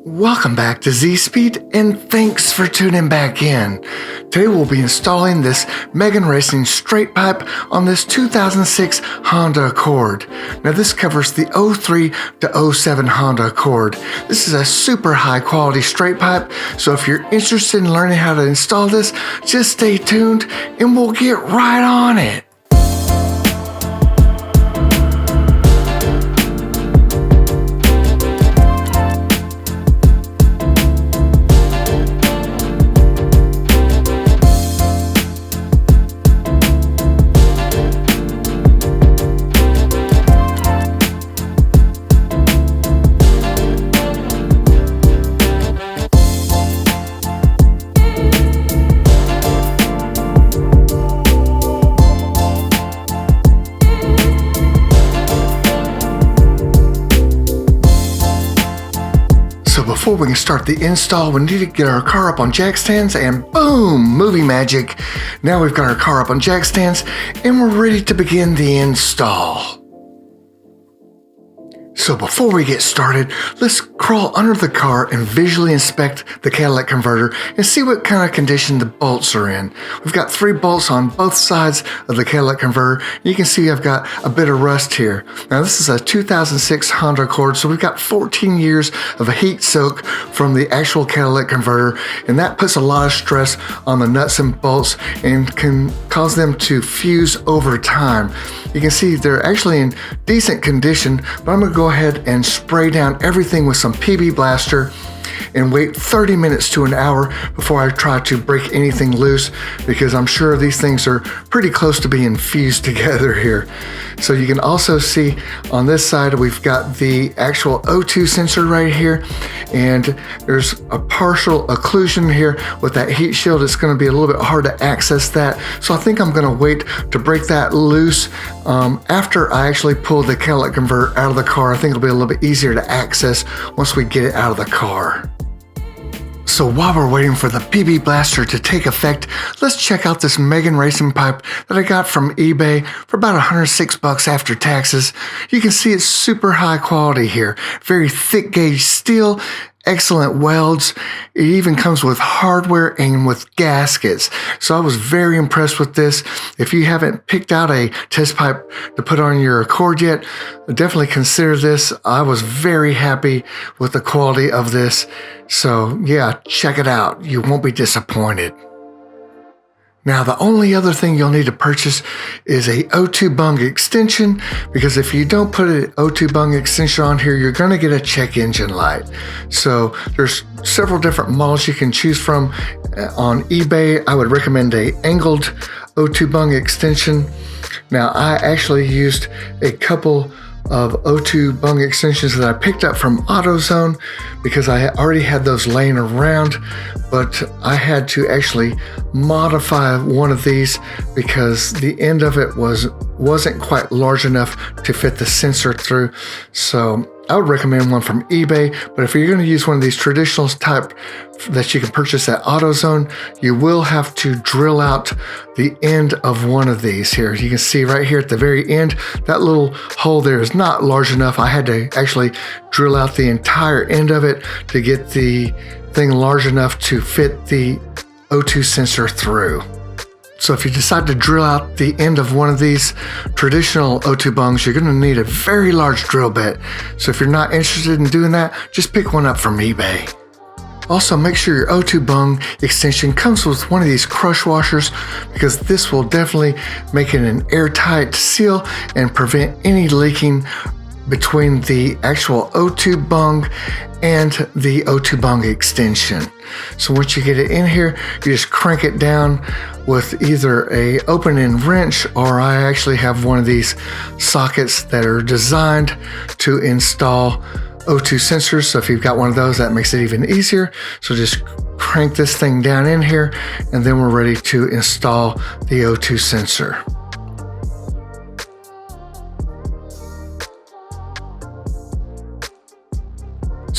Welcome back to Z-Speed, and thanks for tuning back in. Today we'll be installing this Megan Racing straight pipe on this 2006 Honda Accord. Now this covers the 03 to 07 Honda Accord. This is a super high quality straight pipe, so if you're interested in learning how to install this, just stay tuned and we'll get right on it. So before we can start the install, we need to get our car up on jack stands, and boom, movie magic. Now we've got our car up on jack stands and we're ready to begin the install. So before we get started, let's crawl under the car and visually inspect the catalytic converter and see what kind of condition the bolts are in. We've got 3 bolts on both sides of the catalytic converter. You can see I've got a bit of rust here. Now this is a 2006 Honda Accord, so we've got 14 years of a heat soak from the actual catalytic converter, and that puts a lot of stress on the nuts and bolts and can cause them to fuse over time. You can see they're actually in decent condition, but I'm going to go ahead and spray down everything with some PB Blaster and wait 30 minutes to an hour before I try to break anything loose, because I'm sure these things are pretty close to being fused together here. So you can also see on this side we've got the actual O2 sensor right here, and there's a partial occlusion here with that heat shield. It's going to be a little bit hard to access that, so I think I'm going to wait to break that loose after I actually pull the catalytic converter out of the car. I think it'll be a little bit easier to access once we get it out of the car. So while we're waiting for the PB Blaster to take effect, let's check out this Megan Racing pipe that I got from eBay for about $106 after taxes. You can see it's super high quality here. Very thick gauge steel, excellent welds. It even comes with hardware and with gaskets. So I was very impressed with this. If you haven't picked out a test pipe to put on your Accord yet, definitely consider this. I was very happy with the quality of this. So yeah, check it out. You won't be disappointed. Now, the only other thing you'll need to purchase is a O2 bung extension, because if you don't put an O2 bung extension on here, you're going to get a check engine light. So there's several different models you can choose from. On eBay, I would recommend a angled O2 bung extension. Now, I actually used a couple of O2 bung extensions that I picked up from AutoZone because I already had those laying around, but I had to actually modify one of these because the end of it wasn't quite large enough to fit the sensor through. So I would recommend one from eBay, but if you're going to use one of these traditional type that you can purchase at AutoZone, you will have to drill out the end of one of these here. You can see right here at the very end, that little hole there is not large enough. I had to actually drill out the entire end of it to get the thing large enough to fit the O2 sensor through. So if you decide to drill out the end of one of these traditional O2 bungs, you're going to need a very large drill bit. So if you're not interested in doing that, just pick one up from eBay. Also, make sure your O2 bung extension comes with one of these crush washers, because this will definitely make it an airtight seal and prevent any leaking between the actual O2 bung and the O2 bung extension. So once you get it in here, you just crank it down with either a open end wrench, or I actually have one of these sockets that are designed to install O2 sensors. So if you've got one of those, that makes it even easier. So just crank this thing down in here, and then we're ready to install the O2 sensor.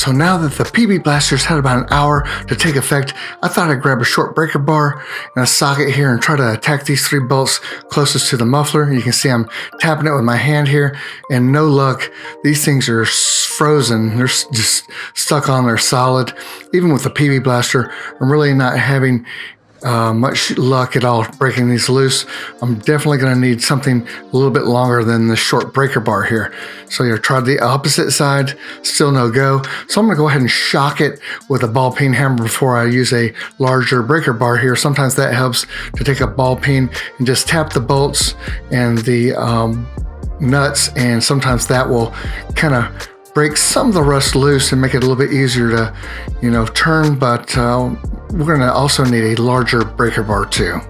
So now that the PB blasters had about an hour to take effect, I thought I'd grab a short breaker bar and a socket here and try to attack these 3 bolts closest to the muffler. You can see I'm tapping it with my hand here, and no luck. These things are frozen. They're just stuck on there solid. Even with the PB blaster, I'm really not having much luck at all breaking these loose. I'm definitely going to need something a little bit longer than the short breaker bar here. So you tried the opposite side, still no go. So I'm going to go ahead and shock it with a ball peen hammer before I use a larger breaker bar here. Sometimes that helps to take a ball peen and just tap the bolts and the nuts, and sometimes that will kind of break some of the rust loose and make it a little bit easier to, turn, but we're going to also need a larger breaker bar too.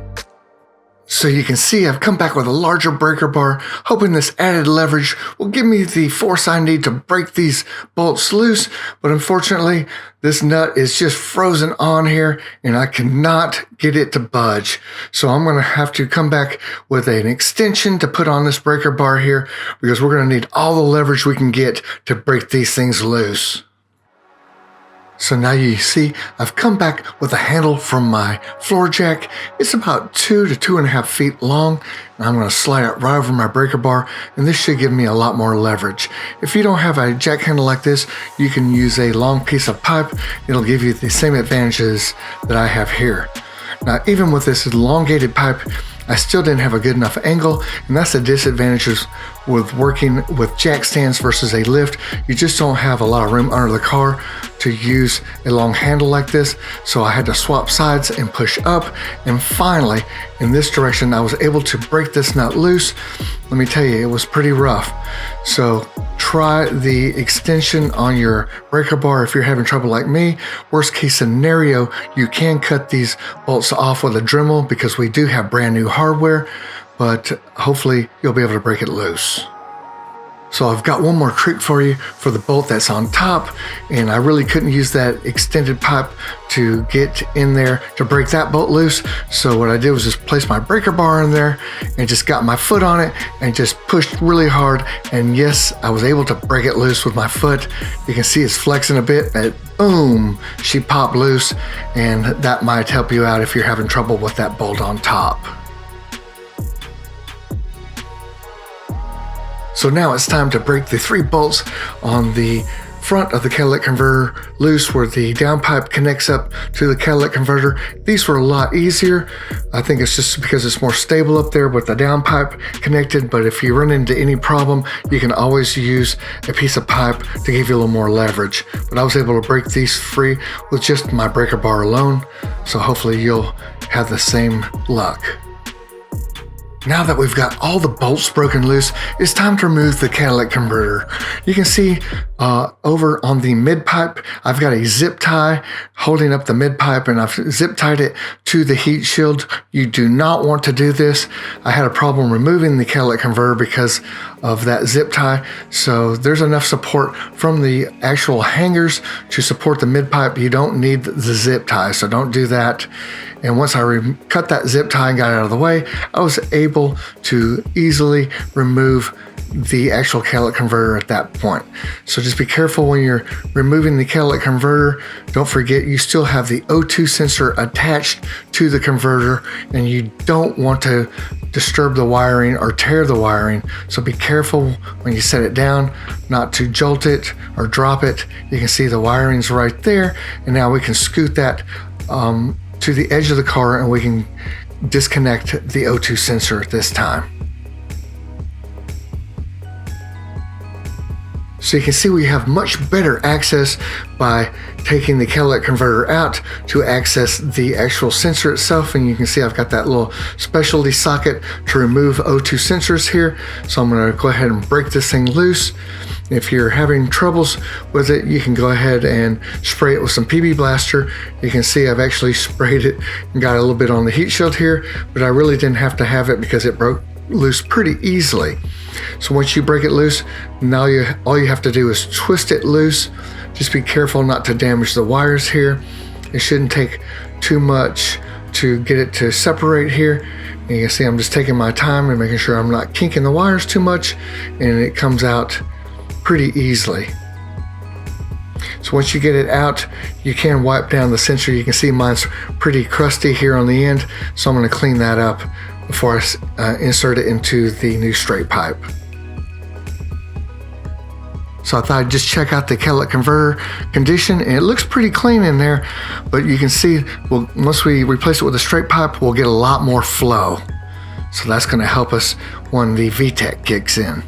So you can see I've come back with a larger breaker bar, hoping this added leverage will give me the force I need to break these bolts loose, but unfortunately this nut is just frozen on here and I cannot get it to budge. So I'm going to have to come back with an extension to put on this breaker bar here, because we're going to need all the leverage we can get to break these things loose. So now you see I've come back with a handle from my floor jack. It's about 2 to 2.5 feet long, and I'm going to slide it right over my breaker bar, and this should give me a lot more leverage. If you don't have a jack handle like this, you can use a long piece of pipe. It'll give you the same advantages that I have here. Now, even with this elongated pipe, I still didn't have a good enough angle, and that's the disadvantages with working with jack stands versus a lift. You just don't have a lot of room under the car to use a long handle like this, so I had to swap sides and push up, and finally, in this direction, I was able to break this nut loose. Let me tell you, it was pretty rough. So try the extension on your breaker bar if you're having trouble like me. Worst case scenario, you can cut these bolts off with a Dremel, because we do have brand new hardware, but hopefully you'll be able to break it loose. So I've got one more trick for you for the bolt that's on top, and I really couldn't use that extended pipe to get in there to break that bolt loose. So what I did was just place my breaker bar in there and just got my foot on it and just pushed really hard, and yes, I was able to break it loose with my foot. You can see it's flexing a bit, and boom, she popped loose, and that might help you out if you're having trouble with that bolt on top. So now it's time to break the 3 bolts on the front of the catalytic converter loose, where the downpipe connects up to the catalytic converter. These were a lot easier. I think it's just because it's more stable up there with the downpipe connected, but if you run into any problem, you can always use a piece of pipe to give you a little more leverage. But I was able to break these free with just my breaker bar alone, so hopefully you'll have the same luck. Now that we've got all the bolts broken loose, it's time to remove the catalytic converter. You can see over on the mid pipe, I've got a zip tie holding up the mid pipe, and I've zip tied it to the heat shield. You do not want to do this. I had a problem removing the catalytic converter because of that zip tie. So there's enough support from the actual hangers to support the mid pipe. You don't need the zip tie, so don't do that. And once I cut that zip tie and got it out of the way, I was able to easily remove the actual catalytic converter at that point. So just be careful when you're removing the catalytic converter. Don't forget, you still have the O2 sensor attached to the converter, and you don't want to disturb the wiring or tear the wiring. So be careful when you set it down not to jolt it or drop it. You can see the wiring's right there, and now we can scoot that to the edge of the car, and we can disconnect the O2 sensor at this time. So you can see we have much better access by taking the catalytic converter out to access the actual sensor itself. And you can see I've got that little specialty socket to remove O2 sensors here. So I'm going to go ahead and break this thing loose. If you're having troubles with it, you can go ahead and spray it with some PB Blaster. You can see I've actually sprayed it and got a little bit on the heat shield here, but I really didn't have to have it because it broke loose pretty easily. So once you break it loose, now all you have to do is twist it loose. Just be careful not to damage the wires here. It shouldn't take too much to get it to separate here. And you can see I'm just taking my time and making sure I'm not kinking the wires too much, and it comes out pretty easily. So once you get it out, you can wipe down the sensor. You can see mine's pretty crusty here on the end, so I'm going to clean that up before I insert it into the new straight pipe. So I thought I'd just check out the catalytic converter condition, and it looks pretty clean in there, but you can see, well, once we replace it with a straight pipe, we'll get a lot more flow. So that's going to help us when the VTEC kicks in.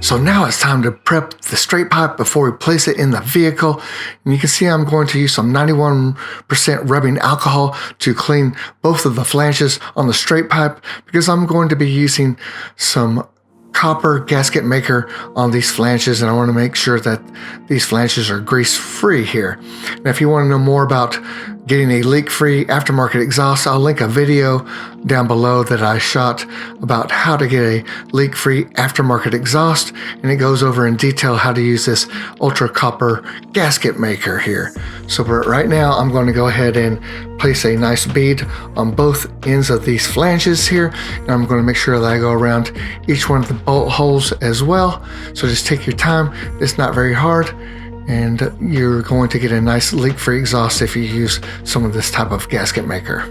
So now it's time to prep the straight pipe before we place it in the vehicle. And you can see I'm going to use some 91% rubbing alcohol to clean both of the flanges on the straight pipe, because I'm going to be using some copper gasket maker on these flanges, and I want to make sure that these flanges are grease free here. Now, if you want to know more about getting a leak-free aftermarket exhaust, I'll link a video down below that I shot about how to get a leak-free aftermarket exhaust, and it goes over in detail how to use this ultra copper gasket maker here. So right now I'm going to go ahead and place a nice bead on both ends of these flanges here, and I'm going to make sure that I go around each one of the bolt holes as well. So just take your time, it's not very hard, and you're going to get a nice leak-free exhaust if you use some of this type of gasket maker.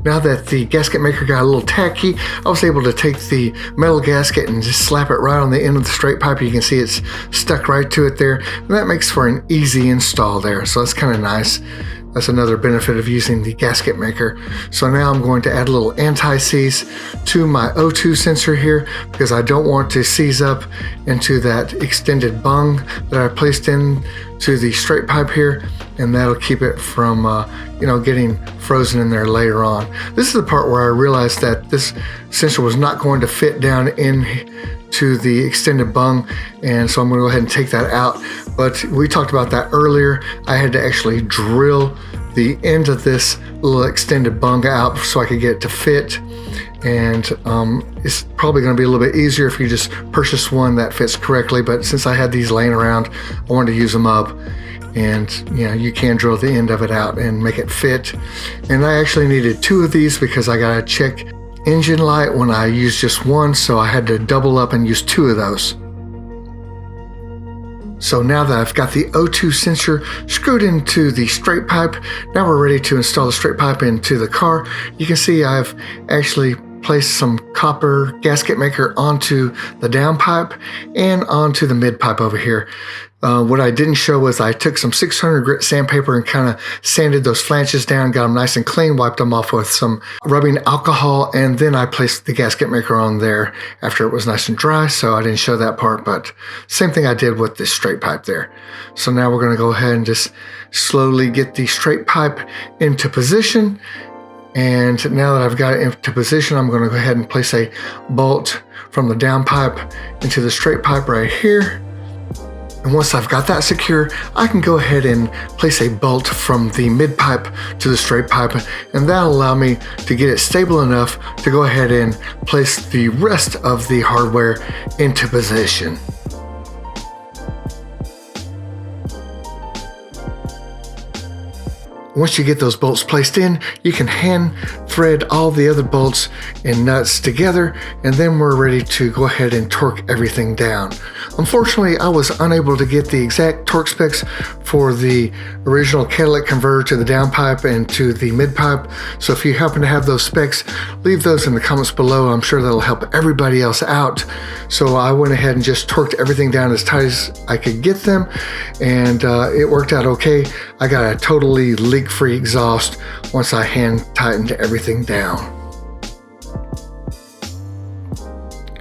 Now that the gasket maker got a little tacky, I was able to take the metal gasket and just slap it right on the end of the straight pipe. You can see it's stuck right to it there, and that makes for an easy install there, so that's kind of nice. That's another benefit of using the gasket maker. So now I'm going to add a little anti-seize to my O2 sensor here, because I don't want to seize up into that extended bung that I placed in to the straight pipe here, and that'll keep it from getting frozen in there later on. This is the part where I realized that this sensor was not going to fit down into the extended bung, and so I'm going to go ahead and take that out. But we talked about that earlier. I had to actually drill the end of this little extended bung out so I could get it to fit, and it's probably going to be a little bit easier if you just purchase one that fits correctly, but since I had these laying around, I wanted to use them up. And you can drill the end of it out and make it fit. And I actually needed two of these because I gotta check engine light when I used just one, so I had to double up and use two of those. So now that I've got the O2 sensor screwed into the straight pipe, now we're ready to install the straight pipe into the car. You can see I've actually placed some copper gasket maker onto the down pipe and onto the mid pipe over here. What I didn't show was I took some 600 grit sandpaper and kind of sanded those flanges down, got them nice and clean, wiped them off with some rubbing alcohol, and then I placed the gasket maker on there after it was nice and dry, so I didn't show that part, but same thing I did with this straight pipe there. So now we're going to go ahead and just slowly get the straight pipe into position. And now that I've got it into position, I'm going to go ahead and place a bolt from the down pipe into the straight pipe right here. And once I've got that secure, I can go ahead and place a bolt from the mid pipe to the straight pipe, and that'll allow me to get it stable enough to go ahead and place the rest of the hardware into position. Once you get those bolts placed in, you can hand thread all the other bolts and nuts together, and then we're ready to go ahead and torque everything down. Unfortunately, I was unable to get the exact torque specs for the original catalytic converter to the downpipe and to the mid-pipe, so if you happen to have those specs, leave those in the comments below. I'm sure that'll help everybody else out. So I went ahead and just torqued everything down as tight as I could get them, and it worked out okay. I got a totally leak-free exhaust once I hand tightened everything down.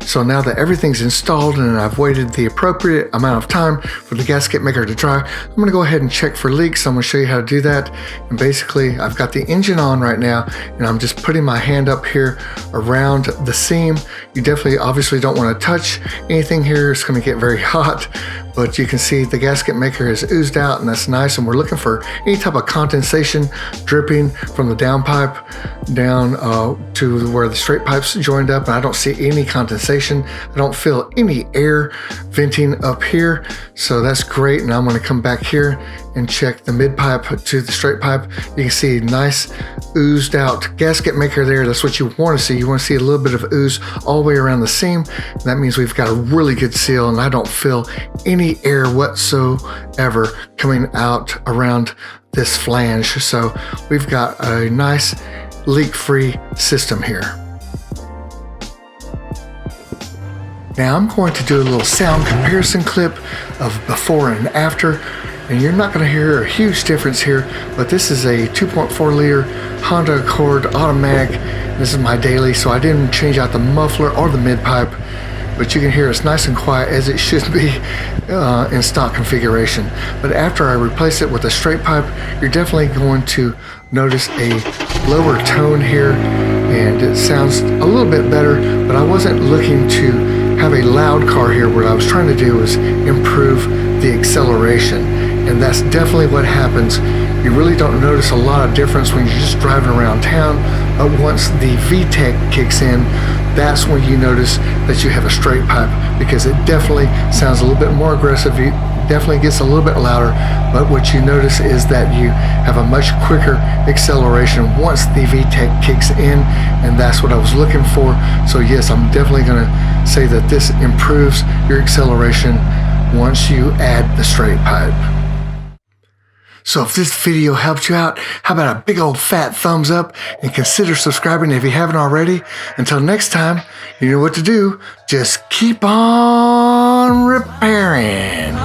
So now that everything's installed and I've waited the appropriate amount of time for the gasket maker to dry, I'm going to go ahead and check for leaks. I'm going to show you how to do that. And basically, I've got the engine on right now, and I'm just putting my hand up here around the seam. You definitely obviously don't want to touch anything here. It's going to get very hot. But you can see the gasket maker has oozed out, and that's nice. And we're looking for any type of condensation dripping from the downpipe down to where the straight pipe's joined up, and I don't see any condensation. I don't feel any air venting up here, so that's great. And I'm going to come back here and check the mid pipe to the straight pipe, you can see a nice oozed out gasket maker there. That's what you want to see. You want to see a little bit of ooze all the way around the seam. That means we've got a really good seal, and I don't feel any air whatsoever coming out around this flange. So we've got a nice leak-free system here. Now I'm going to do a little sound comparison clip of before and after, and you're not going to hear a huge difference here, but this is a 2.4 liter Honda Accord automatic. This is my daily, so I didn't change out the muffler or the mid pipe, but you can hear it's nice and quiet as it should be in stock configuration. But after I replace it with a straight pipe, you're definitely going to notice a lower tone here, and it sounds a little bit better, but I wasn't looking to have a loud car here. What I was trying to do was improve the acceleration, and that's definitely what happens. You really don't notice a lot of difference when you're just driving around town, but once the VTEC kicks in, that's when you notice that you have a straight pipe, because it definitely sounds a little bit more aggressive. It definitely gets a little bit louder, but what you notice is that you have a much quicker acceleration once the VTEC kicks in, and that's what I was looking for. So yes, I'm definitely going to say that this improves your acceleration once you add the straight pipe. So if this video helped you out, how about a big old fat thumbs up, and consider subscribing if you haven't already. Until next time, you know what to do. Just keep on repairing.